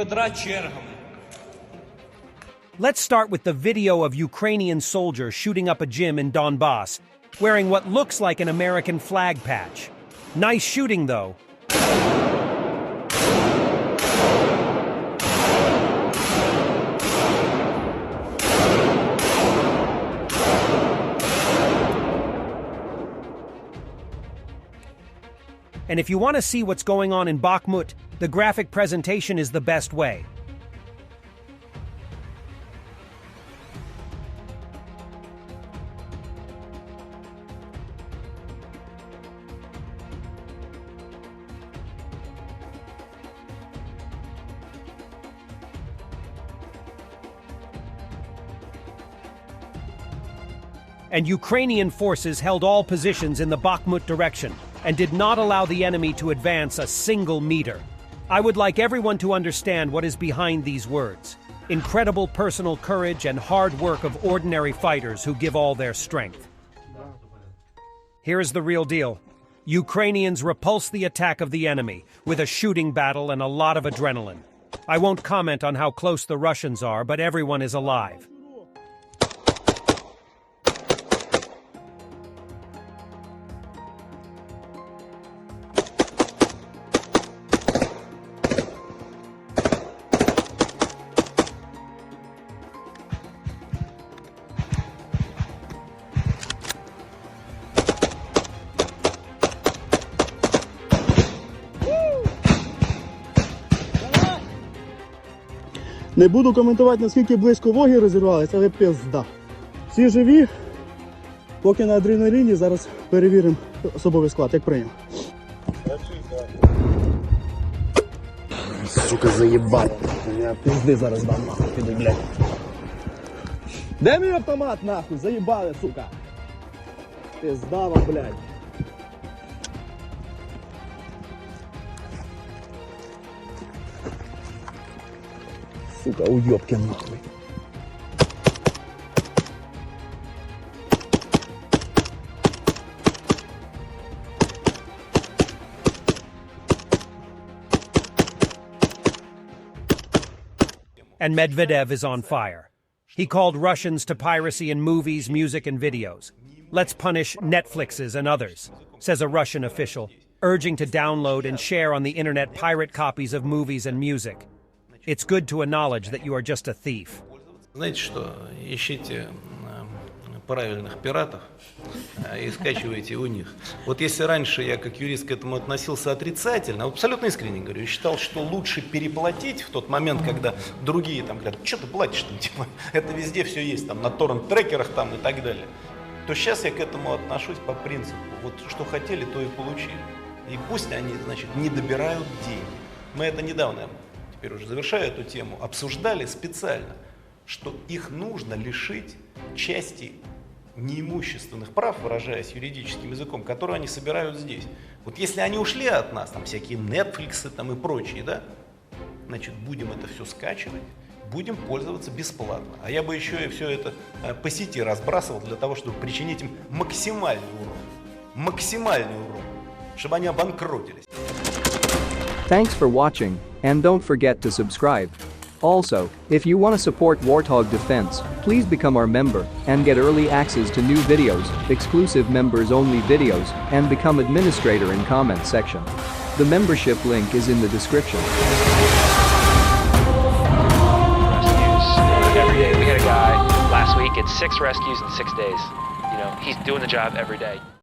ведра чергами. Let's start with the video of Ukrainian soldiers shooting up a gym in Donbass, wearing what looks like an American flag patch. Nice shooting, though. And if you want to see what's going on in Bachmut, the graphic presentation is the best way. And Ukrainian forces held all positions in the Bachmut direction and did not allow the enemy to advance a single meter. I would like everyone to understand what is behind these words. Incredible personal courage and hard work of ordinary fighters who give all their strength. Here is the real deal. Ukrainians repulsed the attack of the enemy with a shooting battle and a lot of adrenaline. I won't comment on how close the Russians are, but everyone is alive. Не буду коментувати, наскільки близько воги розірвалися, але пизда. Всі живі, поки на адреналіні, зараз перевіримо особовий склад, як прийняв. Сука, заєбать. Я пизди зараз дам, нахуй, піду, блядь. Де мій автомат, нахуй? Заєбали, сука. Пизда вам, блядь. Сука, уёбки нахуй. And Medvedev is on fire. He called Russians to piracy in movies, music, and videos. Let's punish Netflixes and others, says a Russian official, urging to download and share on the internet pirate copies of movies and music. It's good to acknowledge that you are just a thief. Знаете что, ищите правильных пиратов и скачивайте у них. Вот если раньше я как юрист к этому относился отрицательно, абсолютно искренне говорю, считал, что лучше переплатить в тот момент, когда другие там говорят, что ты платишь там, типа, это везде все есть, там, на торрент-трекерах там и так далее, то сейчас я к этому отношусь по принципу, вот что хотели, то и получили. И пусть они, значит, не добирают деньги. Мы это недавно, теперь уже завершая эту тему, обсуждали специально, что их нужно лишить части неимущественных прав, выражаясь юридическим языком, которые они собирают здесь. Вот если они ушли от нас, там всякие Netflix там и прочие, да, значит, будем это все скачивать, будем пользоваться бесплатно. А я бы еще и все это по сети разбрасывал для того, чтобы причинить им максимальный урон, чтобы они обанкротились. Thanks for watching, and don't forget to subscribe. Also, if you want to support Warthog Defense, please become our member and get early access to new videos, exclusive members-only videos, and become administrator in comment section. The membership link is in the description. Rescues every day. We had a guy last week at 6 rescues in 6 days. You know, he's doing the job every day.